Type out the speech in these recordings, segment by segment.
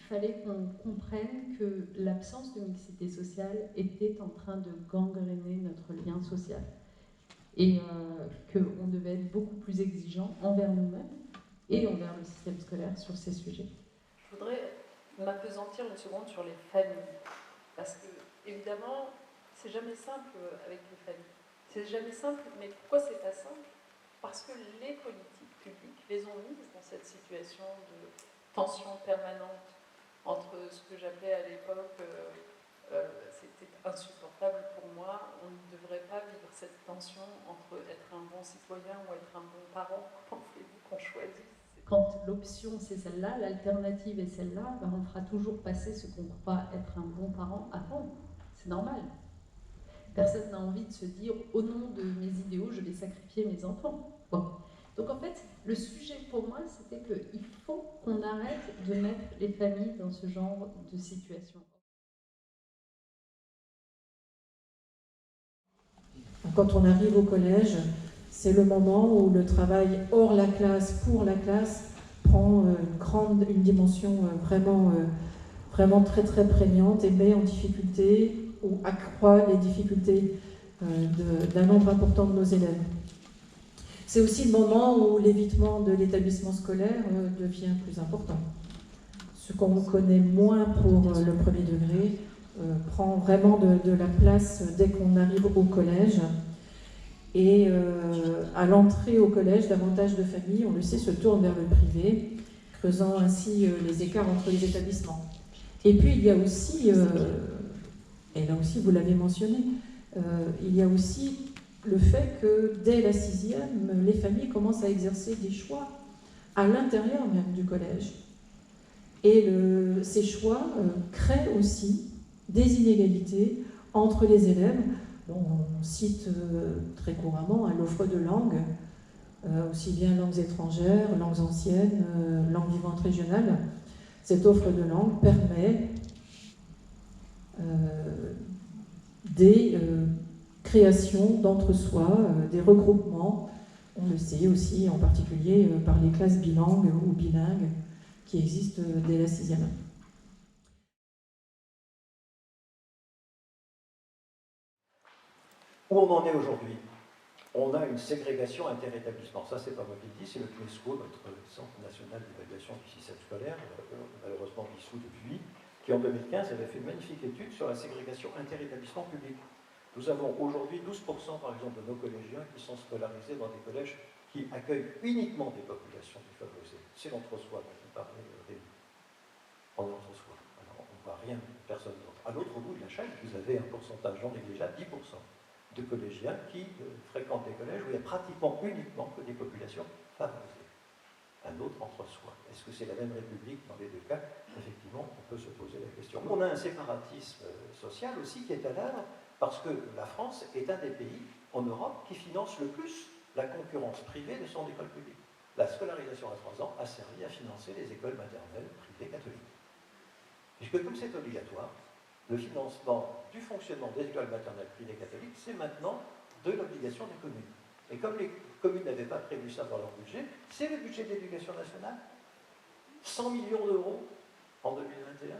fallait qu'on comprenne que l'absence de mixité sociale était en train de gangréner notre lien social. Et qu'on devait être beaucoup plus exigeant envers nous-mêmes et envers le système scolaire sur ces sujets. Je voudrais m'appesantir une seconde sur les familles. Parce que, évidemment, c'est jamais simple avec les familles. C'est jamais simple, mais pourquoi c'est pas simple? Parce que les politiques publiques les ont mises dans cette situation de tension permanente entre ce que j'appelais à l'époque, c'était insupportable pour moi, on ne devrait pas vivre cette tension entre être un bon citoyen ou être un bon parent. Comment voulez-vous qu'on choisisse? Quand l'option c'est celle-là, l'alternative est celle-là, ben on fera toujours passer ce qu'on croit être un bon parent avant. C'est normal. Personne n'a envie de se dire au nom de mes idéaux, je vais sacrifier mes enfants. Bon. Donc en fait, le sujet pour moi, c'était qu'il faut qu'on arrête de mettre les familles dans ce genre de situation. Quand on arrive au collège, c'est le moment où le travail hors la classe, pour la classe, prend une dimension vraiment très très prégnante et met en difficulté ou accroît les difficultés d'un nombre important de nos élèves. C'est aussi le moment où l'évitement de l'établissement scolaire devient plus important. Ce qu'on connaît moins pour le premier degré prend vraiment de la place dès qu'on arrive au collège. Et à l'entrée au collège, davantage de familles, on le sait, se tournent vers le privé, creusant ainsi les écarts entre les établissements. Et puis il y a aussi, et là aussi vous l'avez mentionné, il y a aussi le fait que dès la 6e, les familles commencent à exercer des choix à l'intérieur même du collège. Et ces choix créent aussi des inégalités entre les élèves. Bon, on cite très couramment l'offre de langues, aussi bien langues étrangères, langues anciennes, langues vivantes régionales. Cette offre de langue permet des créations d'entre-soi, des regroupements. On le sait aussi, en particulier par les classes bilangues ou bilingues qui existent dès la 6e. Où on en est aujourd'hui? On a une ségrégation interétablissement. Ça, c'est pas moi qui le dis, c'est le CNESCO, notre Centre national d'évaluation du système scolaire, malheureusement dissous depuis, qui en 2015 avait fait une magnifique étude sur la ségrégation interétablissement public. Nous avons aujourd'hui 12% par exemple de nos collégiens qui sont scolarisés dans des collèges qui accueillent uniquement des populations défavorisées. C'est l'entre-soi dont vous parlez, Rémi. En entre-soi. Alors on ne voit rien, personne d'autre. À l'autre bout de la chaîne, vous avez un pourcentage non négligeable, 10%, de collégiens qui fréquentent des collèges où il y a pratiquement uniquement que des populations favorisées. Un autre entre-soi. Est-ce que c'est la même République dans les deux cas? Effectivement, on peut se poser la question. On a un séparatisme social aussi qui est à l'œuvre parce que la France est un des pays en Europe qui finance le plus la concurrence privée de son école publique. La scolarisation à 3 ans a servi à financer les écoles maternelles privées catholiques. Puisque comme c'est obligatoire, le financement du fonctionnement des écoles maternelles privées catholiques, c'est maintenant de l'obligation des communes. Et comme les communes n'avaient pas prévu ça dans leur budget, c'est le budget de l'éducation nationale. 100 millions d'euros en 2021,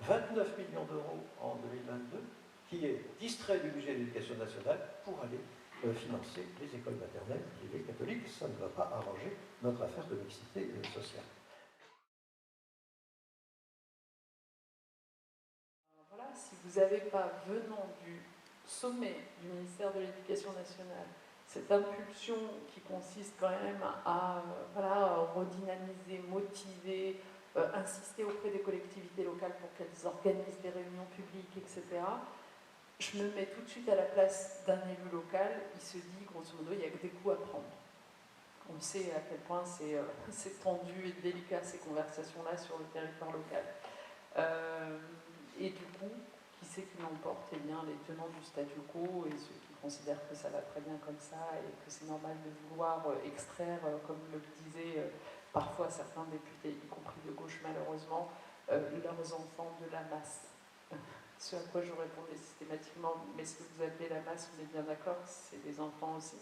29 millions d'euros en 2022, qui est distrait du budget de l'éducation nationale pour aller financer les écoles maternelles privées catholiques. Ça ne va pas arranger notre affaire de mixité sociale. Voilà, si vous n'avez pas, venant du sommet du ministère de l'Éducation nationale, cette impulsion qui consiste quand même à redynamiser, motiver, insister auprès des collectivités locales pour qu'elles organisent des réunions publiques, etc. Je me mets tout de suite à la place d'un élu local, il se dit, grosso modo, il n'y a que des coups à prendre. On sait à quel point c'est tendu et délicat ces conversations-là sur le territoire local. Et du coup, qui c'est qui l'emporte? Eh bien, les tenants du statu quo et ceux qui considèrent que ça va très bien comme ça et que c'est normal de vouloir extraire, comme le disaient parfois certains députés, y compris de gauche malheureusement, leurs enfants de la masse. Ce à quoi je répondais systématiquement, mais ce que vous appelez la masse, on est bien d'accord, c'est des enfants aussi.